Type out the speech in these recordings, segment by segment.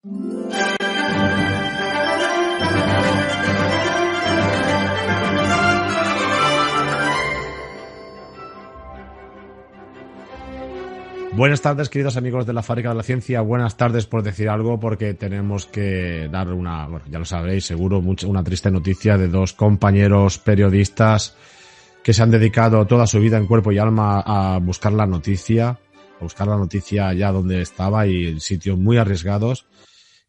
Buenas tardes, queridos amigos de la Fábrica de la Ciencia. Buenas tardes, por decir algo, porque tenemos que dar bueno, ya lo sabréis seguro, una triste noticia de dos compañeros periodistas que se han dedicado toda su vida en cuerpo y alma a buscar la noticia allá donde estaba y en sitios muy arriesgados.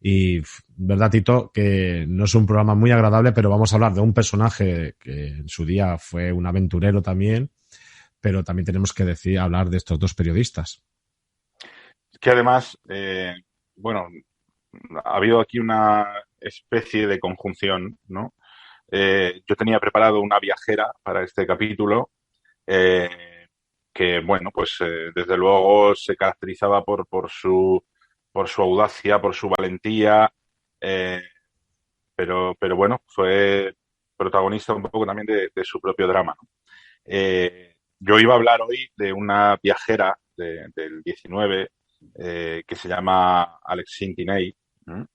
Y, verdad, Tito, que no es un programa muy agradable, pero vamos a hablar de un personaje que en su día fue un aventurero también, pero también tenemos que hablar de estos dos periodistas. Que además, bueno, ha habido aquí una especie de conjunción, ¿no? Yo tenía preparado una viajera para este capítulo, que, bueno, pues desde luego se caracterizaba por su audacia, por su valentía, eh, pero bueno, fue protagonista un poco también de su propio drama, ¿no? Yo iba a hablar hoy de una viajera del 19, que se llama Alexine Tiney, ¿m?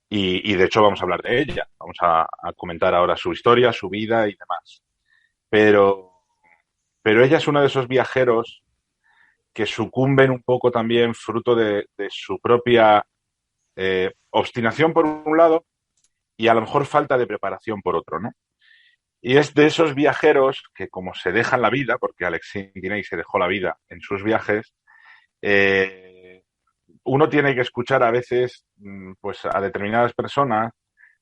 Y de hecho vamos a hablar de ella. Vamos a comentar ahora su historia, su vida y demás. Pero, pero ella es uno de esos viajeros que sucumben un poco también fruto de su propia obstinación por un lado y a lo mejor falta de preparación por otro, ¿no? Y es de esos viajeros que, como se dejan la vida, porque Alexine Tiney se dejó la vida en sus viajes, eh, uno tiene que escuchar a veces, pues, a determinadas personas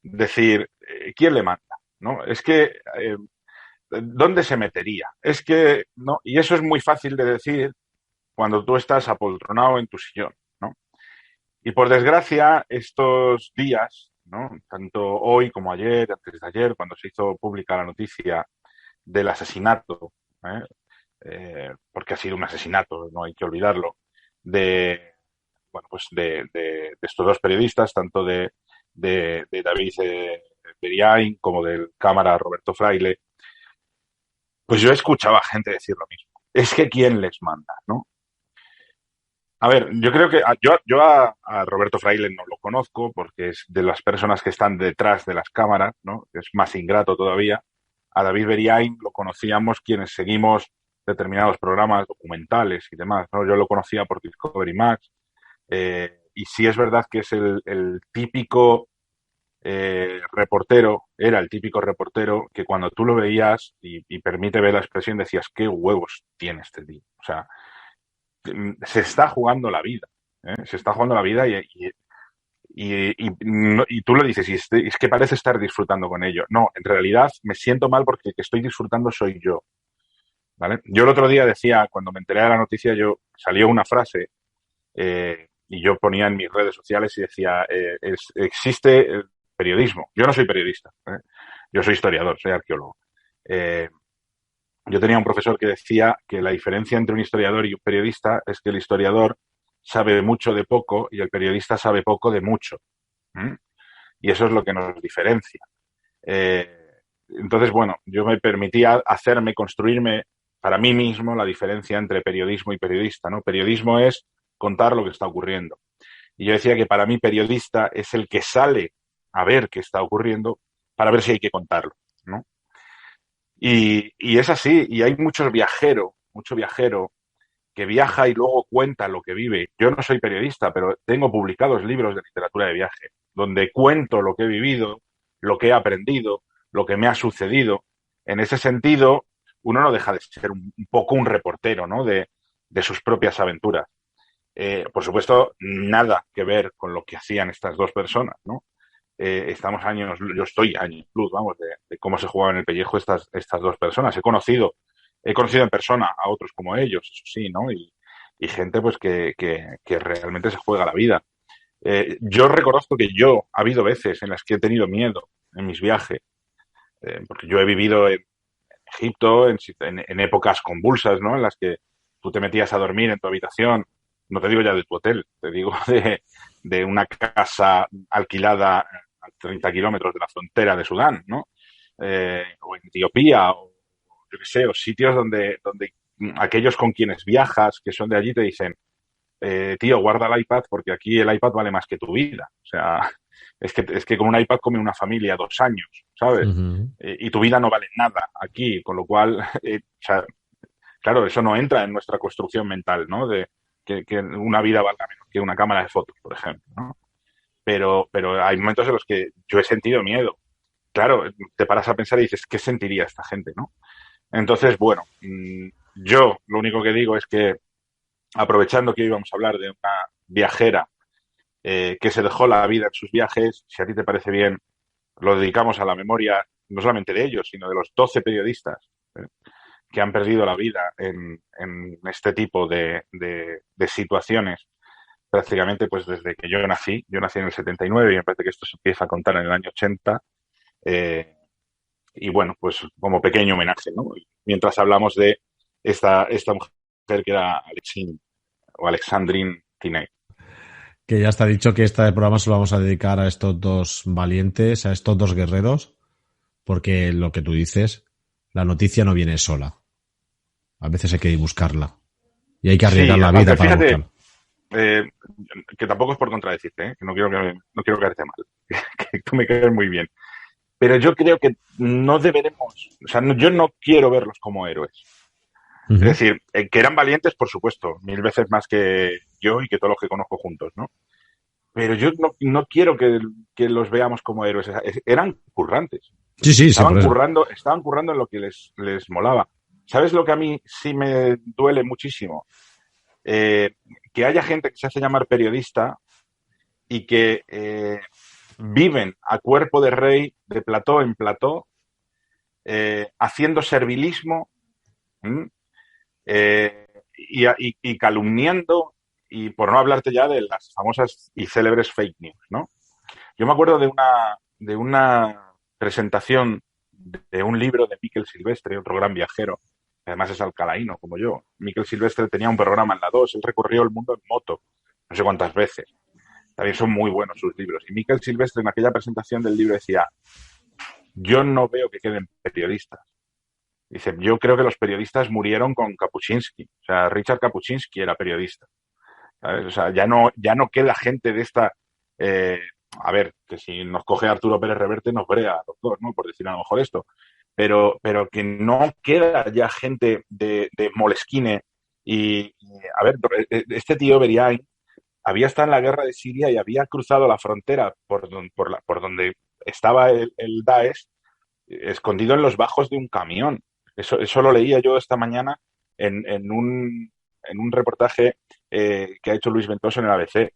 decir, ¿quién le manda? ¿No? Es que, ¿dónde se metería? Es que, ¿no? Y eso es muy fácil de decir cuando tú estás apoltronado en tu sillón, ¿no? Y por desgracia, estos días, ¿no? Tanto hoy como ayer, antes de ayer, cuando se hizo pública la noticia del asesinato, ¿eh? Porque ha sido un asesinato, no hay que olvidarlo, de, bueno, pues de estos dos periodistas, tanto de David Beriain como del cámara Roberto Fraile, pues yo escuchaba a gente decir lo mismo. Es que ¿quién les manda, no? A ver, yo creo que yo a Roberto Fraile no lo conozco porque es de las personas que están detrás de las cámaras, ¿no? Es más ingrato todavía. A David Beriain lo conocíamos quienes seguimos determinados programas documentales y demás, ¿no? Yo lo conocía por Discovery Max, y sí es verdad que es el típico reportero, era el típico reportero que cuando tú lo veías, y permite ver la expresión, decías, qué huevos tiene este tío. O sea, se está jugando la vida, ¿eh? Se está jugando la vida y tú lo dices, y es que parece estar disfrutando con ello. No, en realidad me siento mal porque el que estoy disfrutando soy yo, ¿vale? Yo el otro día decía, cuando me enteré de la noticia, salió una frase, y yo ponía en mis redes sociales y decía, existe el periodismo. Yo no soy periodista, ¿eh? Yo soy historiador, soy arqueólogo. Eh, yo tenía un profesor que decía que la diferencia entre un historiador y un periodista es que el historiador sabe mucho de poco y el periodista sabe poco de mucho. ¿Mm? Y eso es lo que nos diferencia. Eh, entonces, bueno, yo me permitía construirme para mí mismo la diferencia entre periodismo y periodista, ¿no? Periodismo es contar lo que está ocurriendo. Y yo decía que para mí periodista es el que sale a ver qué está ocurriendo para ver si hay que contarlo, ¿no? Y es así, y hay mucho viajero que viaja y luego cuenta lo que vive. Yo no soy periodista, pero tengo publicados libros de literatura de viaje, donde cuento lo que he vivido, lo que he aprendido, lo que me ha sucedido. En ese sentido, uno no deja de ser un poco un reportero, ¿no? De sus propias aventuras. Por supuesto, nada que ver con lo que hacían estas dos personas, ¿no? Estamos años, yo estoy años luz, vamos, de cómo se jugaban el pellejo estas dos personas. He conocido en persona a otros como ellos, eso sí, ¿no? Y gente pues que realmente se juega la vida. Yo reconozco que ha habido veces en las que he tenido miedo en mis viajes, porque yo he vivido en Egipto, en épocas convulsas, ¿no? En las que tú te metías a dormir en tu habitación, no te digo ya de tu hotel, te digo de una casa alquilada a 30 kilómetros de la frontera de Sudán, ¿no? O en Etiopía, o yo qué sé, o sitios donde aquellos con quienes viajas, que son de allí, te dicen, tío, guarda el iPad porque aquí el iPad vale más que tu vida. O sea, es que con un iPad come una familia 2 años, ¿sabes? Ujú. Y tu vida no vale nada aquí, con lo cual, o sea, claro, eso no entra en nuestra construcción mental, ¿no? De que una vida valga menos que una cámara de fotos, por ejemplo, ¿no? Pero hay momentos en los que yo he sentido miedo. Claro, te paras a pensar y dices, ¿qué sentiría esta gente, no? Entonces, bueno, yo lo único que digo es que, aprovechando que íbamos a hablar de una viajera que se dejó la vida en sus viajes, si a ti te parece bien, lo dedicamos a la memoria no solamente de ellos, sino de los 12 periodistas ¿eh? Que han perdido la vida en este tipo de situaciones prácticamente pues desde que yo nací en el 79 y me parece que esto se empieza a contar en el año 80 eh, y bueno, pues como pequeño homenaje, ¿no? Mientras hablamos de esta mujer que era Alexine o Alexandrine Tiney. Que ya está dicho que este programa se lo vamos a dedicar a estos dos valientes, a estos dos guerreros, porque lo que tú dices, la noticia no viene sola. A veces hay que ir buscarla. Y hay que arriesgar Sí, la vida aunque para fíjate, buscarla. eh, que tampoco es por contradecirte, ¿eh? Que no quiero caerte mal, que tú me caes muy bien. Pero yo creo que no deberemos, o sea, yo no quiero verlos como héroes. Es Ujú. decir, que eran valientes, por supuesto, 1000 veces más que yo y que todos los que conozco juntos, ¿no? Pero yo no quiero que los veamos como héroes. Eran currantes. Sí, sí, sí, por eso. Estaban currando en lo que les molaba. ¿Sabes lo que a mí sí me duele muchísimo? Eh, que haya gente que se hace llamar periodista y que viven a cuerpo de rey, de plató en plató, haciendo servilismo, ¿m? Y calumniando, y por no hablarte ya de las famosas y célebres fake news, ¿no? Yo me acuerdo de una presentación de un libro de Miquel Silvestre, otro gran viajero, que además es alcalaíno como yo. Miquel Silvestre tenía un programa en la 2, él recorrió el mundo en moto, no sé cuántas veces. También son muy buenos sus libros. Y Miquel Silvestre en aquella presentación del libro decía, yo no veo que queden periodistas. Dice, yo creo que los periodistas murieron con Kapuscinski. O sea, Richard Kapuscinski era periodista. ¿Sabes? O sea, ya no queda gente de esta... eh, a ver, que si nos coge Arturo Pérez Reverte nos brea a los dos, ¿no? Por decir a lo mejor esto. Pero que no queda ya gente de Moleskine a ver, este tío Beriain había estado en la guerra de Siria y había cruzado la frontera por donde estaba el Daesh, escondido en los bajos de un camión. Eso lo leía yo esta mañana en un reportaje que ha hecho Luis Ventoso en el ABC.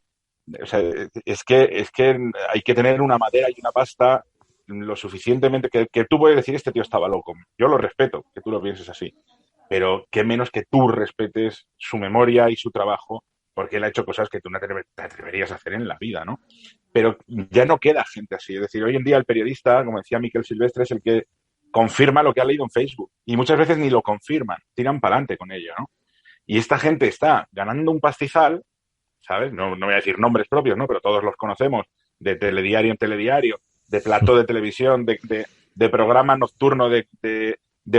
O sea, es que hay que tener una madera y una pasta lo suficientemente que tú puedes decir, este tío estaba loco. Yo lo respeto, que tú lo pienses así. Pero qué menos que tú respetes su memoria y su trabajo, porque él ha hecho cosas que tú no te atreverías a hacer en la vida, ¿no? Pero ya no queda gente así. Es decir, hoy en día el periodista, como decía Miquel Silvestre, es el que confirma lo que ha leído en Facebook. Y muchas veces ni lo confirman, tiran para adelante con ello, ¿no? Y esta gente está ganando un pastizal, ¿sabes? No voy a decir nombres propios, ¿no? Pero todos los conocemos, de telediario en telediario, de plató de televisión, de programa nocturno de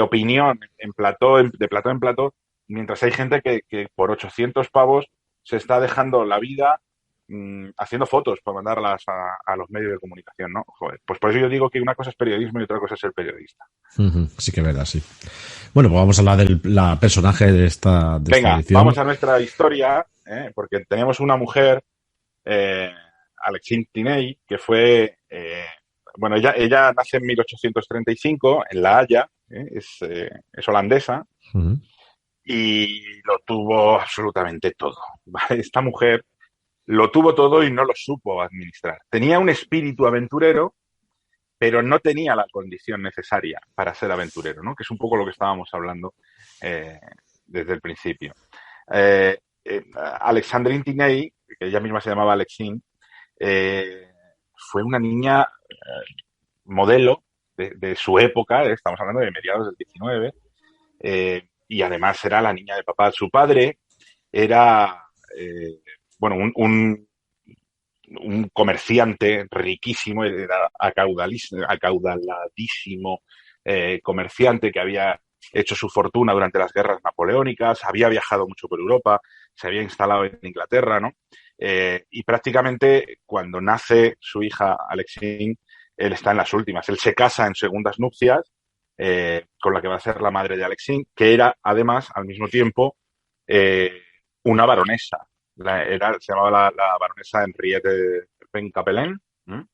opinión de plató en plató, mientras hay gente que por 800 pavos se está dejando la vida haciendo fotos para mandarlas a los medios de comunicación, ¿no? Joder, pues por eso yo digo que una cosa es periodismo y otra cosa es ser periodista. Ujú. Sí que es verdad, sí. Bueno, pues vamos a hablar del personaje de esta Venga, edición. vamos a nuestra historia, porque tenemos una mujer, Alexine Tiney, que fue, bueno, ella nace en 1835 en La Haya, es holandesa, Ujú. y lo tuvo absolutamente todo, ¿vale? Esta mujer lo tuvo todo y no lo supo administrar. Tenía un espíritu aventurero, pero no tenía la condición necesaria para ser aventurero, ¿no? Que es un poco lo que estábamos hablando eh, desde el principio. Alexandrine Tiney, que ella misma se llamaba Alexine, fue una niña modelo de su época, estamos hablando de mediados del 19, y además era la niña de papá. Su padre era, bueno, un comerciante riquísimo, era acaudaladísimo comerciante que había hecho su fortuna durante las guerras napoleónicas, había viajado mucho por Europa, se había instalado en Inglaterra, ¿no? Y prácticamente cuando nace su hija Alexine, él está en las últimas. Él se casa en segundas nupcias con la que va a ser la madre de Alexine, que era además al mismo tiempo una baronesa. Se llamaba la baronesa Henriette de Pencapelén, ¿eh?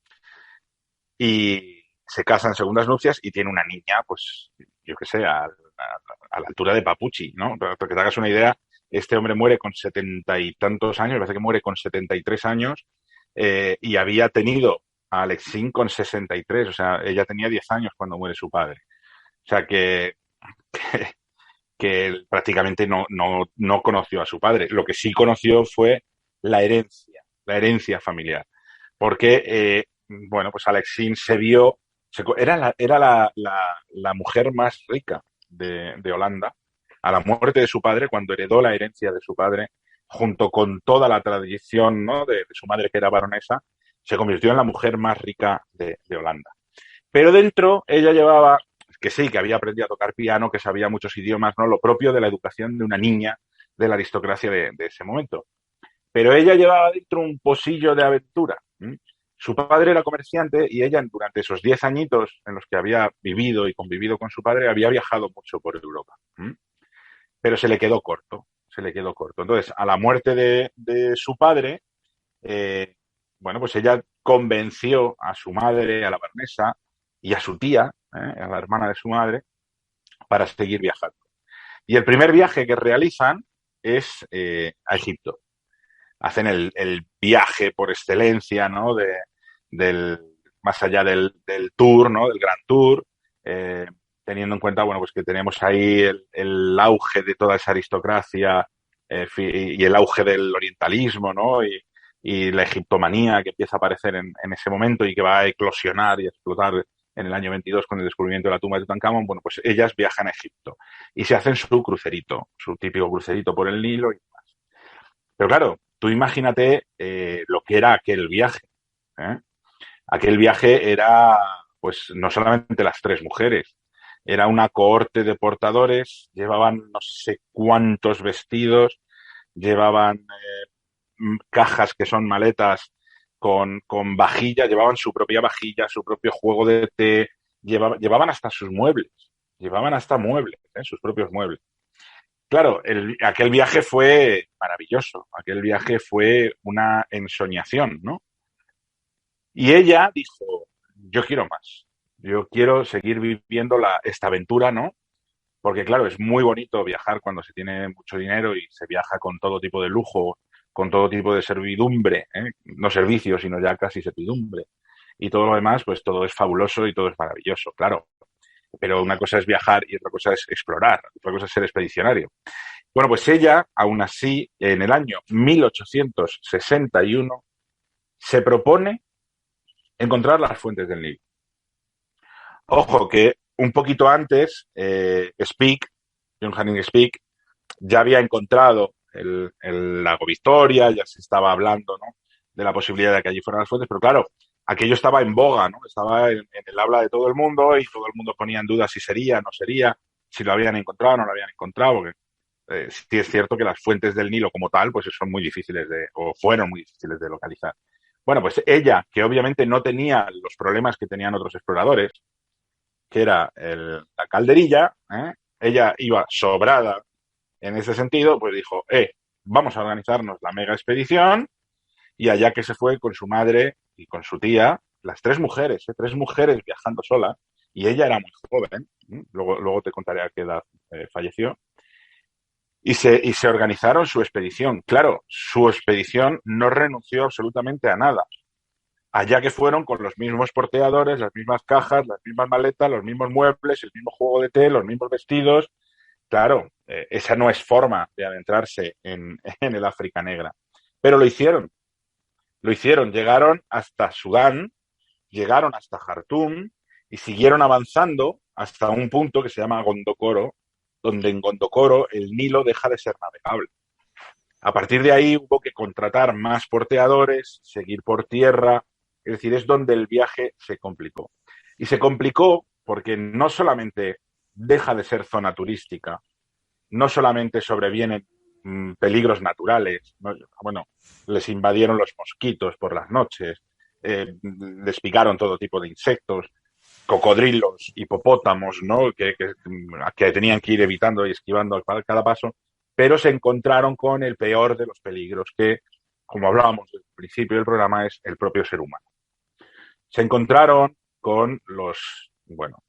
Y se casa en segundas nupcias y tiene una niña, pues yo qué sé, a la altura de Papuchi, ¿no? Para que te hagas una idea, este hombre muere con 70 y tantos años, parece que muere con 73 años, y había tenido a Alexine con 63, o sea, ella tenía 10 años cuando muere su padre. O sea que, que él prácticamente no conoció a su padre. Lo que sí conoció fue la herencia familiar. Porque, bueno, pues Alexine se vio, era la mujer más rica de Holanda. A la muerte de su padre, cuando heredó la herencia de su padre, junto con toda la tradición, ¿no?, de su madre, que era baronesa, se convirtió en la mujer más rica de Holanda. Pero dentro ella llevaba, que sí, que había aprendido a tocar piano, que sabía muchos idiomas, ¿no? Lo propio de la educación de una niña de la aristocracia de ese momento. Pero ella llevaba dentro un pocillo de aventura. ¿Mm? Su padre era comerciante y ella, durante esos 10 añitos en los que había vivido y convivido con su padre, había viajado mucho por Europa. ¿Mm? Pero se le quedó corto, se le quedó corto. Entonces, a la muerte de su padre, eh, bueno, pues ella convenció a su madre, a la baronesa, y a su tía, a la hermana de su madre, para seguir viajando. Y el primer viaje que realizan es a Egipto. Hacen el viaje por excelencia, ¿no? Del, más allá del tour, ¿no? Del Gran Tour, eh, teniendo en cuenta, bueno, pues que tenemos ahí el auge de toda esa aristocracia y el auge del orientalismo, ¿no? Y la egiptomanía que empieza a aparecer en ese momento y que va a eclosionar y a explotar en el año 22 con el descubrimiento de la tumba de Tutankamón. Bueno, pues ellas viajan a Egipto y se hacen su crucerito, su típico crucerito por el Nilo y demás. Pero claro, tú imagínate lo que era aquel viaje. ¿Eh? Aquel viaje era, pues, no solamente las tres mujeres, era una cohorte de portadores, llevaban no sé cuántos vestidos, llevaban cajas que son maletas con vajilla, llevaban su propia vajilla, su propio juego de té, llevaban hasta sus muebles, llevaban hasta muebles, sus propios muebles. Claro, aquel viaje fue maravilloso, aquel viaje fue una ensoñación, ¿no? Y ella dijo, yo quiero más, yo quiero seguir viviendo esta aventura, ¿no? Porque claro, es muy bonito viajar cuando se tiene mucho dinero y se viaja con todo tipo de lujo, con todo tipo de servidumbre, ¿eh? No servicios, sino ya casi servidumbre. Y todo lo demás, pues todo es fabuloso y todo es maravilloso, claro. Pero una cosa es viajar y otra cosa es explorar, otra cosa es ser expedicionario. Bueno, pues ella, aún así, en el año 1861, se propone encontrar las fuentes del Nilo. Ojo que un poquito antes, Speke, John Hanning Speke, ya había encontrado el lago Victoria, ya se estaba hablando, ¿no?, de la posibilidad de que allí fueran las fuentes, pero claro, aquello estaba en boga, ¿no? Estaba en el habla de todo el mundo y todo el mundo ponía en duda si sería, no sería, si lo habían encontrado o no lo habían encontrado, porque sí es cierto que las fuentes del Nilo como tal, pues son muy difíciles o fueron muy difíciles de localizar. Bueno, pues ella, que obviamente no tenía los problemas que tenían otros exploradores, que era la calderilla, ella iba sobrada en ese sentido, pues dijo, vamos a organizarnos la mega expedición, y allá que se fue con su madre y con su tía, las tres mujeres viajando solas, y ella era muy joven, luego te contaré a qué edad falleció, y se organizaron su expedición. Claro, su expedición no renunció absolutamente a nada. Allá que fueron con los mismos porteadores, las mismas cajas, las mismas maletas, los mismos muebles, el mismo juego de té, los mismos vestidos. Claro, esa no es forma de adentrarse en el África negra. Pero lo hicieron, llegaron hasta Sudán, llegaron hasta Jartum y siguieron avanzando hasta un punto que se llama Gondokoro, donde en Gondokoro el Nilo deja de ser navegable. A partir de ahí hubo que contratar más porteadores, seguir por tierra, es decir, es donde el viaje se complicó. Y se complicó porque no solamente deja de ser zona turística, no solamente sobrevienen peligros naturales, ¿no? Bueno, les invadieron los mosquitos por las noches, les picaron todo tipo de insectos, cocodrilos, hipopótamos, ¿no? Que tenían que ir evitando y esquivando a cada paso, pero se encontraron con el peor de los peligros, que, como hablábamos al principio del programa, es el propio ser humano. Se encontraron con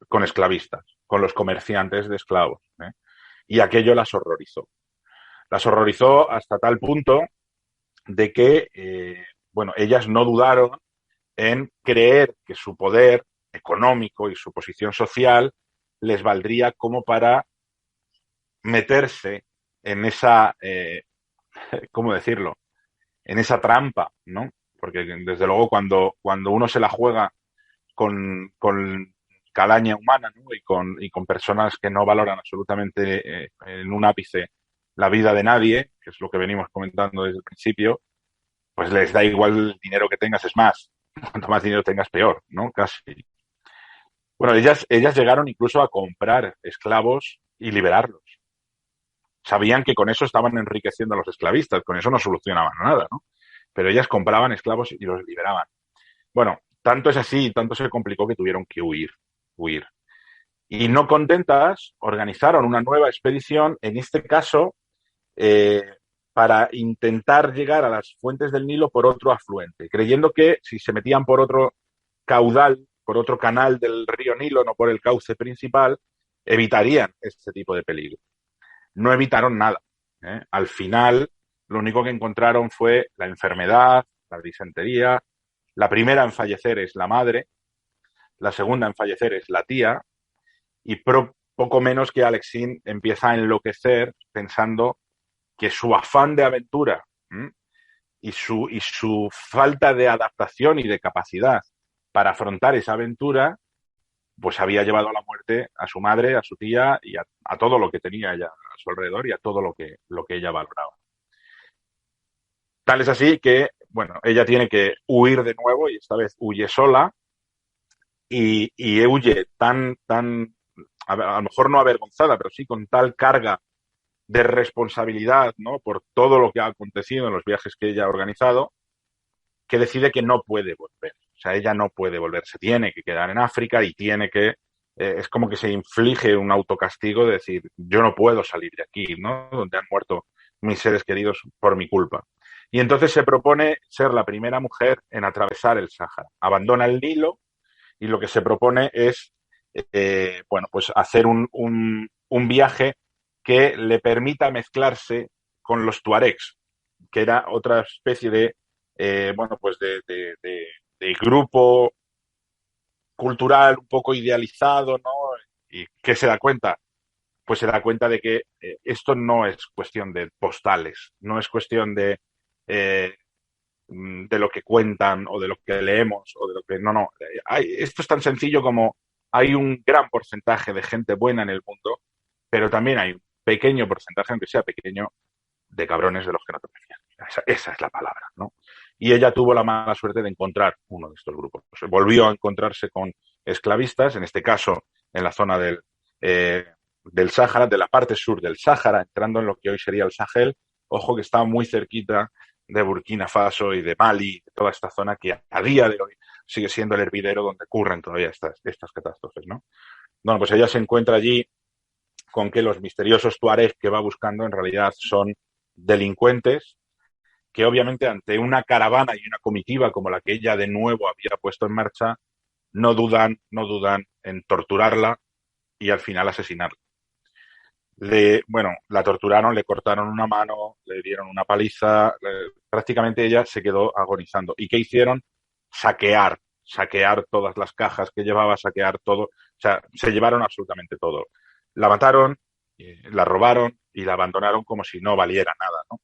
con esclavistas, con los comerciantes de esclavos, ¿eh? Y aquello las horrorizó. Las horrorizó hasta tal punto de que, ellas no dudaron en creer que su poder económico y su posición social les valdría como para meterse en esa, ¿cómo decirlo? En esa trampa, ¿no? Porque desde luego cuando uno se la juega con calaña humana, ¿no? Y con personas que no valoran absolutamente en un ápice la vida de nadie, que es lo que venimos comentando desde el principio, pues les da igual el dinero que tengas, es más, cuanto más dinero tengas, peor, ¿no? Casi. Bueno, ellas llegaron incluso a comprar esclavos y liberarlos. Sabían que con eso estaban enriqueciendo a los esclavistas, con eso no solucionaban nada, ¿no? Pero ellas compraban esclavos y los liberaban. Bueno, tanto es así, tanto se complicó que tuvieron que huir. Y no contentas, organizaron una nueva expedición, en este caso, eh, para intentar llegar a las fuentes del Nilo por otro afluente, creyendo que si se metían por otro caudal, por otro canal del río Nilo, no por el cauce principal, evitarían este tipo de peligro. No evitaron nada, ¿eh? Al final, lo único que encontraron fue la enfermedad, la disentería. La primera en fallecer es la madre, la segunda en fallecer es la tía, y poco menos que Alexine empieza a enloquecer pensando que su afán de aventura, y su falta de adaptación y de capacidad para afrontar esa aventura, pues había llevado a la muerte a su madre, a su tía y a todo lo que tenía ella a su alrededor y a todo lo que ella valoraba. Tal es así que, bueno, ella tiene que huir de nuevo y esta vez huye sola y huye a lo mejor no avergonzada, pero sí con tal carga de responsabilidad, ¿no? Por todo lo que ha acontecido en los viajes que ella ha organizado, que decide que no puede volver. O sea, ella no puede volver, se tiene que quedar en África y tiene que, es como que se inflige un autocastigo de decir, yo no puedo salir de aquí, ¿no? Donde han muerto mis seres queridos por mi culpa. Y entonces se propone ser la primera mujer en atravesar el Sáhara. Abandona el Nilo y lo que se propone es, pues hacer un viaje que le permita mezclarse con los tuaregs, que era otra especie de, pues de grupo cultural un poco idealizado, ¿no? ¿Y qué se da cuenta? Pues se da cuenta de que esto no es cuestión de postales, no es cuestión eh, de lo que cuentan o de lo que leemos o de lo que... No. Esto es tan sencillo como hay un gran porcentaje de gente buena en el mundo, pero también hay un pequeño porcentaje, aunque sea pequeño, de cabrones de los que no te fías. Esa es la palabra, ¿no? Y ella tuvo la mala suerte de encontrar uno de estos grupos. Volvió a encontrarse con esclavistas, en este caso en la zona del Sáhara, de la parte sur del Sáhara, entrando en lo que hoy sería el Sahel. Ojo que está muy cerquita de Burkina Faso y de Mali, de toda esta zona que a día de hoy sigue siendo el hervidero donde ocurren todavía estas catástrofes, ¿no? Bueno, pues ella se encuentra allí con que los misteriosos tuareg que va buscando en realidad son delincuentes que obviamente ante una caravana y una comitiva como la que ella de nuevo había puesto en marcha, no dudan en torturarla y al final asesinarla. La torturaron, le cortaron una mano, le dieron una paliza, prácticamente ella se quedó agonizando. ¿Y qué hicieron? Saquear todas las cajas que llevaba, saquear todo, o sea, se llevaron absolutamente todo. La mataron, la robaron y la abandonaron como si no valiera nada, ¿no?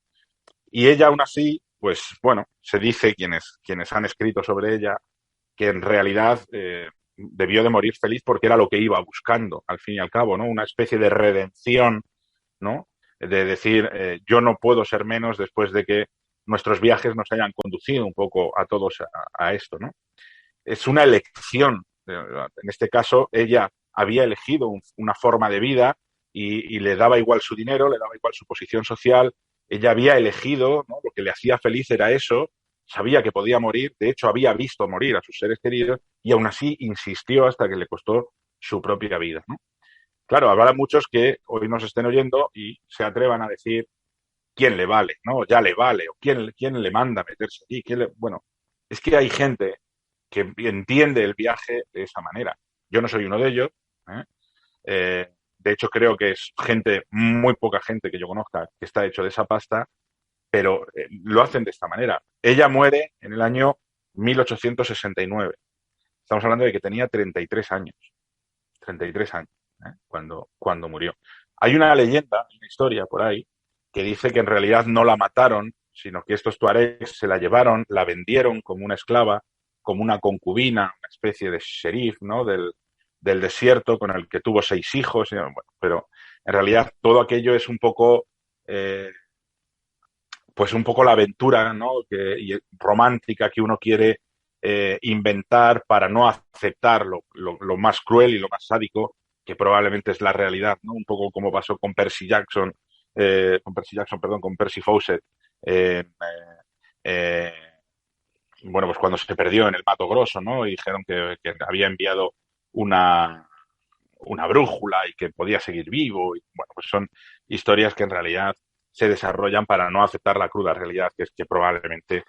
Y ella aún así, pues bueno, se dice quienes han escrito sobre ella, que en realidad debió de morir feliz porque era lo que iba buscando, al fin y al cabo, ¿no? Una especie de redención, ¿no? De decir, yo no puedo ser menos después de que nuestros viajes nos hayan conducido un poco a todos a esto, ¿no? Es una elección. En este caso, ella había elegido una forma de vida y le daba igual su dinero, le daba igual su posición social, ella había elegido, ¿no? Lo que le hacía feliz era eso, sabía que podía morir, de hecho había visto morir a sus seres queridos y aún así insistió hasta que le costó su propia vida, ¿no? Claro, habrá muchos que hoy nos estén oyendo y se atrevan a decir quién le vale, ¿no? Ya le vale, o quién le manda a meterse aquí. Bueno, es que hay gente que entiende el viaje de esa manera. Yo no soy uno de ellos. ¿eh? De hecho, creo que es gente, muy poca gente que yo conozca, que está hecho de esa pasta, pero lo hacen de esta manera. Ella muere en el año 1869. Estamos hablando de que tenía 33 años. 33 años, cuando murió. Hay una leyenda, una historia por ahí, que dice que en realidad no la mataron, sino que estos tuaregs se la llevaron, la vendieron como una esclava, como una concubina, una especie de sheriff, ¿no? del desierto con el que tuvo 6 hijos. Bueno, pero en realidad todo aquello es un poco, pues un poco la aventura, ¿no? Y romántica que uno quiere inventar para no aceptar lo más cruel y lo más sádico que probablemente es la realidad, ¿no? Un poco como pasó con Percy Jackson, con Percy Fawcett, eh, eh, bueno, pues cuando se perdió en el Mato Grosso, ¿no? Y dijeron que había enviado una brújula y que podía seguir vivo. Y, bueno, pues son historias que en realidad se desarrollan para no aceptar la cruda realidad, que es que probablemente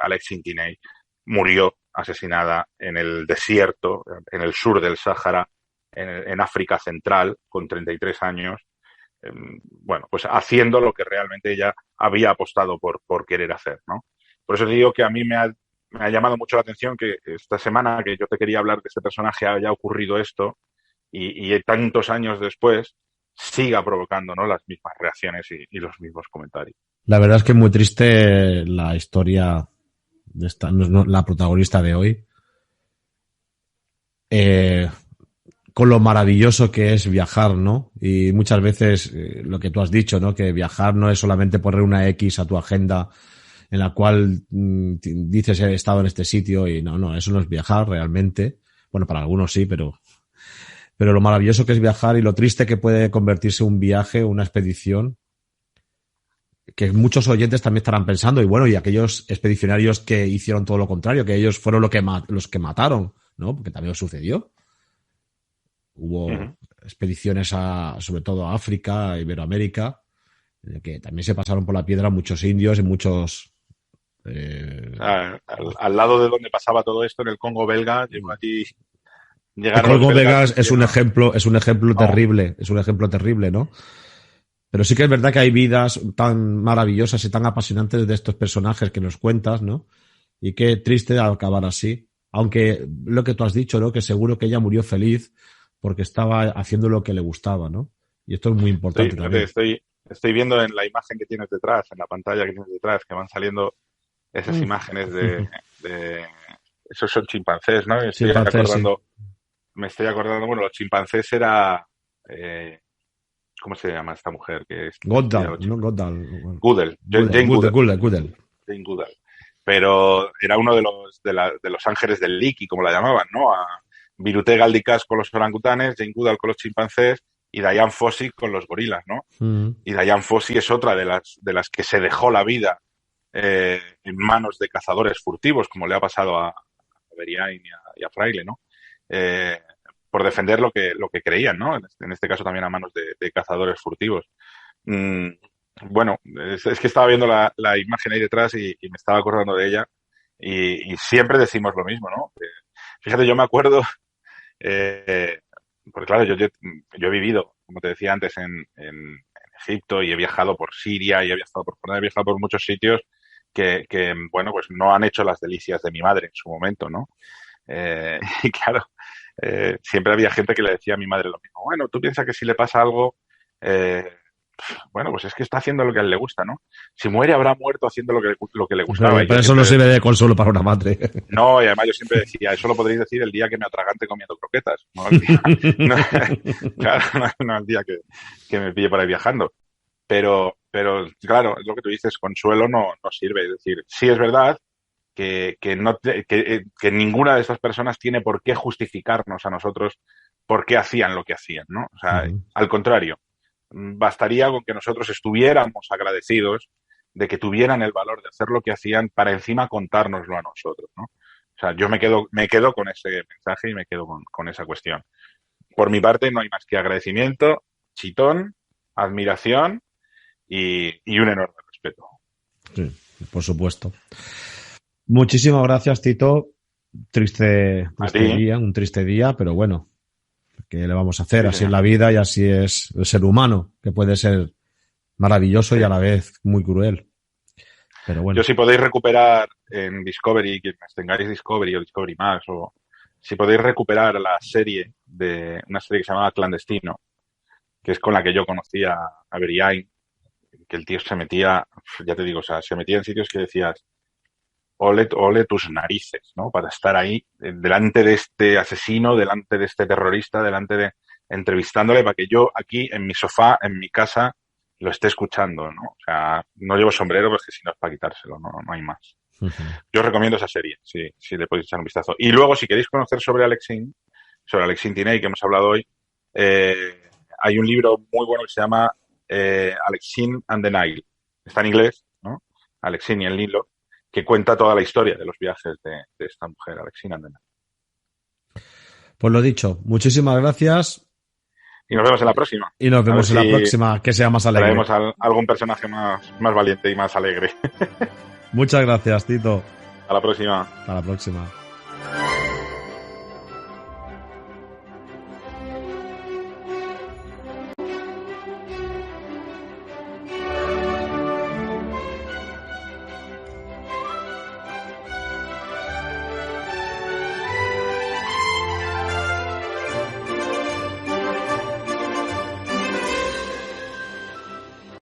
Alexine Tiney murió asesinada en el desierto, en el sur del Sáhara, en África Central, con 33 años, bueno, pues haciendo lo que realmente ella había apostado por querer hacer, ¿no? Por eso te digo que a mí me ha llamado mucho la atención que esta semana que yo te quería hablar de este personaje haya ocurrido esto y tantos años después siga provocando, ¿no? Las mismas reacciones y los mismos comentarios. La verdad es que es muy triste la historia de esta, la protagonista de hoy. Con lo maravilloso que es viajar, ¿no? Y muchas veces lo que tú has dicho, ¿no? Que viajar no es solamente poner una X a tu agenda en la cual dices he estado en este sitio y no, eso no es viajar realmente. Bueno, para algunos sí, pero lo maravilloso que es viajar y lo triste que puede convertirse un viaje, una expedición, que muchos oyentes también estarán pensando, y bueno, y aquellos expedicionarios que hicieron todo lo contrario, que ellos fueron los que mataron, ¿no? Porque también sucedió. Hubo expediciones sobre todo a África, Iberoamérica, que también se pasaron por la piedra muchos indios y muchos... al lado de donde pasaba todo esto, en el Congo belga, llegó allí... El Congo belga es un ejemplo terrible, es un ejemplo terrible, ¿no? Pero sí que es verdad que hay vidas tan maravillosas y tan apasionantes de estos personajes que nos cuentas, ¿no? Y qué triste acabar así. Aunque lo que tú has dicho, ¿no? Que seguro que ella murió feliz porque estaba haciendo lo que le gustaba, ¿no? Y esto es muy importante también. Estoy viendo en la imagen que tienes detrás, en la pantalla que tienes detrás, que van saliendo esas imágenes de esos son chimpancés, ¿no? Me estoy acordando, bueno, los chimpancés era ¿cómo se llama esta mujer? Goodall, ¿no? Goodall. Goodall. Jane Goodall. Jane Goodall. Pero era uno de los ángeles del Liki, como la llamaban, ¿no? A Virute Galdicas con los orangutanes, Jane Goodall con los chimpancés y Diane Fossey con los gorilas, ¿no? Y Diane Fossey es otra de las que se dejó la vida en manos de cazadores furtivos, como le ha pasado a Beriain y a Fraile, ¿no? Por defender lo que creían, ¿no? En este caso también a manos de cazadores furtivos. Bueno, es que estaba viendo la imagen ahí detrás y me estaba acordando de ella y siempre decimos lo mismo, ¿no? Fíjate, yo me acuerdo, porque claro, yo he vivido, como te decía antes, en Egipto y he viajado por Siria y he viajado por muchos sitios que, bueno, pues no han hecho las delicias de mi madre en su momento, ¿no? Y claro, siempre había gente que le decía a mi madre lo mismo. Bueno, tú piensas que si le pasa algo, bueno, pues es que está haciendo lo que a él le gusta, ¿no? Si muere, habrá muerto haciendo lo que le gustaba. Pero eso no sirve de consuelo para una madre. No, y además yo siempre decía, eso lo podréis decir el día que me atragante comiendo croquetas. No el día, claro, no el día que me pille por ahí viajando. Pero claro, es lo que tú dices, consuelo no sirve. Es decir, sí es verdad que ninguna de estas personas tiene por qué justificarnos a nosotros por qué hacían lo que hacían, ¿no? O sea, al contrario, bastaría con que nosotros estuviéramos agradecidos de que tuvieran el valor de hacer lo que hacían para encima contárnoslo a nosotros, ¿no? O sea, yo me quedo con ese mensaje y me quedo con esa cuestión. Por mi parte no hay más que agradecimiento, chitón, admiración y un enorme respeto. Sí, por supuesto. Muchísimas gracias, Tito. Triste día, un triste día, pero bueno, ¿qué le vamos a hacer? Sí, así es la vida y así es el ser humano, que puede ser maravilloso y a la vez muy cruel. Pero bueno. Yo, si podéis recuperar en Discovery, quienes tengáis Discovery o Discovery Max, o si podéis recuperar una serie que se llamaba Clandestino, que es con la que yo conocí a Beriain, que el tío se metía, ya te digo, o sea, se metía en sitios que decías, ole tus narices, ¿no? Para estar ahí, delante de este asesino, delante de este terrorista, entrevistándole, para que yo aquí, en mi sofá, en mi casa, lo esté escuchando, ¿no? O sea, no llevo sombrero porque si no es para quitárselo, no hay más. Uh-huh. Yo os recomiendo esa serie, si le podéis echar un vistazo. Y luego, si queréis conocer sobre Alexin Tiney, que hemos hablado hoy, hay un libro muy bueno que se llama Alexin and the Nile. Está en inglés, ¿no? Alexin y el Nilo, que cuenta toda la historia de los viajes de esta mujer, Alexin and the Nile. Pues lo dicho, muchísimas gracias. Y nos vemos en la próxima. Y nos vemos en la próxima, que sea más alegre. Traemos algún personaje más valiente y más alegre. Muchas gracias, Tito. Hasta la próxima. Hasta la próxima.